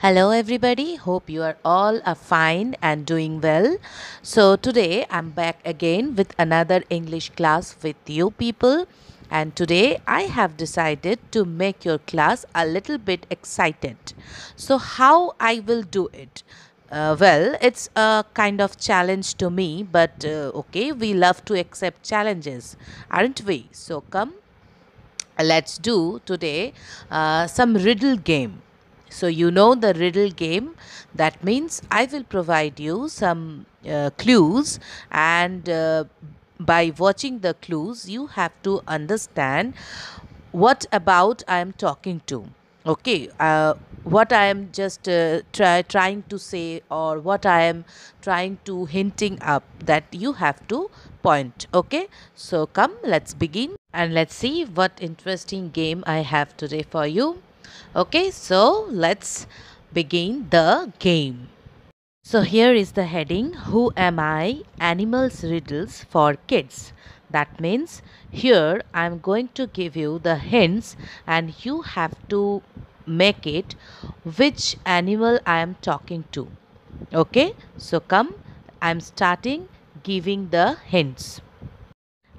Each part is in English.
Hello everybody, hope you are all fine and doing well. So today I'm back again with another English class with you people, and today I have decided to make your class a little bit excited. So how I will do it? Well, it's a kind of challenge to me, but okay, we love to accept challenges, aren't we? So come, let's do today some riddle game. So you know the riddle game. That means I will provide you some clues, and by watching the clues you have to understand what about I am talking to. Okay, what I am just trying to say, or what I am trying to hinting up, that you have to point. Okay, so come, let's begin and let's see what interesting game I have today for you. Okay, so let's begin the game. So here is the heading: Who am I? Animals riddles for kids. That means here I am going to give you the hints and you have to make it which animal I am talking to. Okay, so come, I am starting giving the hints.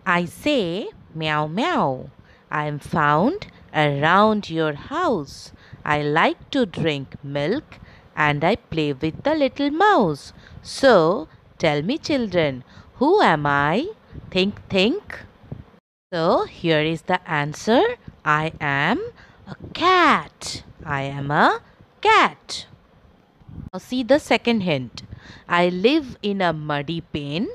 I say meow meow. I am found around your house. I like to drink milk and I play with the little mouse. So tell me, children, who am I? Think, think. So here is the answer. I am a cat. I am a cat. Now see the second hint. I live in a muddy pen.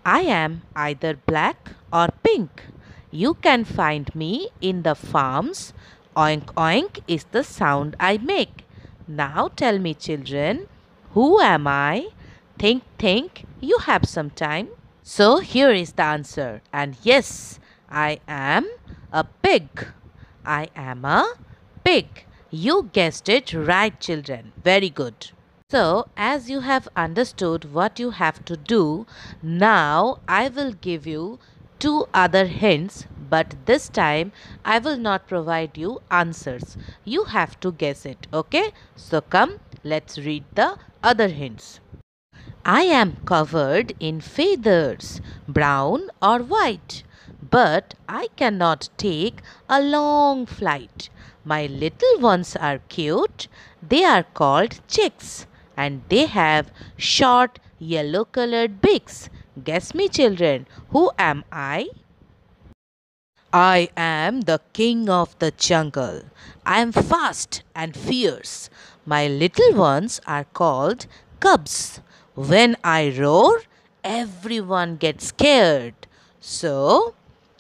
I am either black or pink. You can find me in the farms. Oink oink is the sound I make. Now tell me, children, who am I? Think, think, you have some time. So here is the answer. And yes, I am a pig. I am a pig. You guessed it right, children. Very good. So, as you have understood what you have to do, now I will give you two other hints, but this time I will not provide you answers. You have to guess it, okay? So, come, let's read the other hints. I am covered in feathers, brown or white, but I cannot take a long flight. My little ones are cute. They are called chicks, and they have short yellow colored beaks. Guess me, children, who am I? I am the king of the jungle. I am fast and fierce. My little ones are called cubs. When I roar, everyone gets scared. So,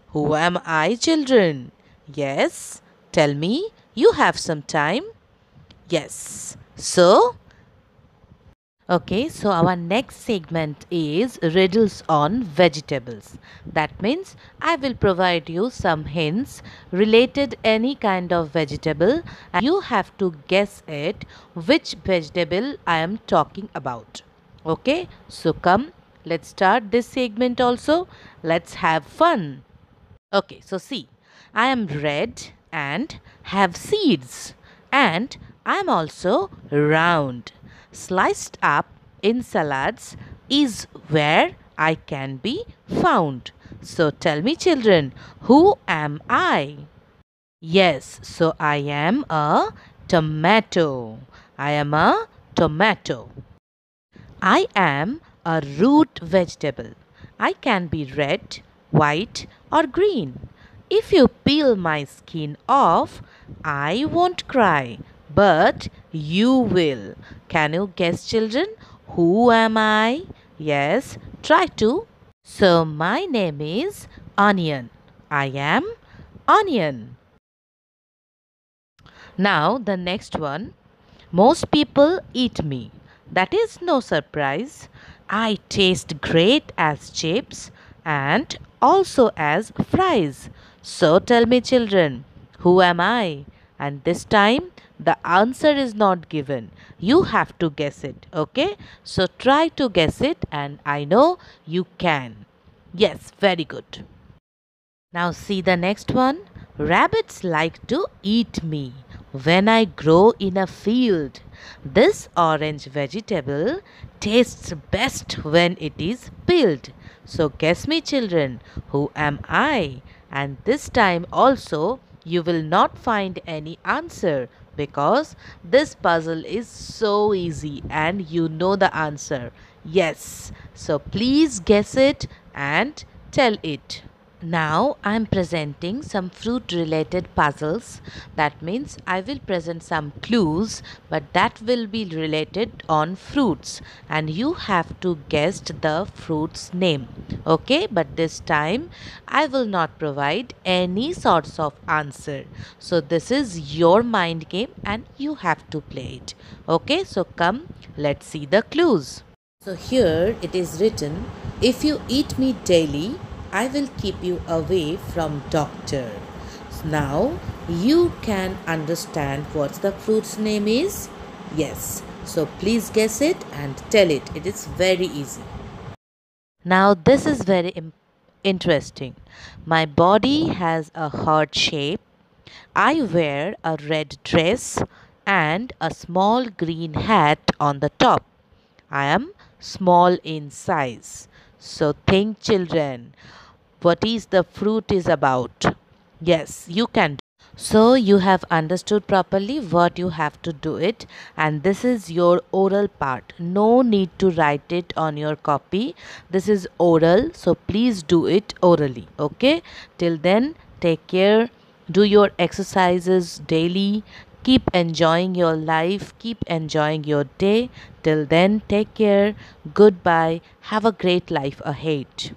who am I, children? Yes, tell me, you have some time? Yes. So, okay, so our next segment is riddles on vegetables. That means I will provide you some hints related any kind of vegetable and you have to guess it which vegetable I am talking about. Okay, so come, let's start this segment also. Let's have fun. Okay, so see, I am red and have seeds, and I am also round. Sliced up in salads is where I can be found. So tell me, children, who am I? Yes, so I am a tomato. I am a tomato. I am a root vegetable. I can be red, white, or green. If you peel my skin off, I won't cry, but you will. Can you guess, children? Who am I? Yes, try to. So, my name is Onion. I am Onion. Now, the next one. Most people eat me. That is no surprise. I taste great as chips and also as fries. So tell me, children, who am I? And this time, the answer is not given. You have to guess it, okay? So try to guess it, and I know you can. Yes, very good. Now see the next one. Rabbits like to eat me when I grow in a field. This orange vegetable tastes best when it is peeled. So guess me children, who am I? And this time also you will not find any answer because this puzzle is so easy and you know the answer. Yes, so please guess it and tell it. Now I am presenting some fruit related puzzles. That means I will present some clues, but that will be related on fruits and you have to guess the fruit's name. Okay, but this time I will not provide any sorts of answer. So this is your mind game and you have to play it. Okay, so come, let's see the clues. So here it is written, if you eat me daily, I will keep you away from doctor. Now you can understand what the fruit's name is? Yes. So please guess it and tell it. It is very easy. Now this is very interesting. My body has a heart shape. I wear a red dress and a small green hat on the top. I am small in size. So think children, what is the fruit is about? Yes, you can. So you have understood properly what you have to do it, and this is your oral part. No need to write it on your copy. This is oral, so please do it orally. Okay? Till then, take care. Do your exercises daily. Keep enjoying your life. Keep enjoying your day. Till then, take care. Goodbye. Have a great life ahead.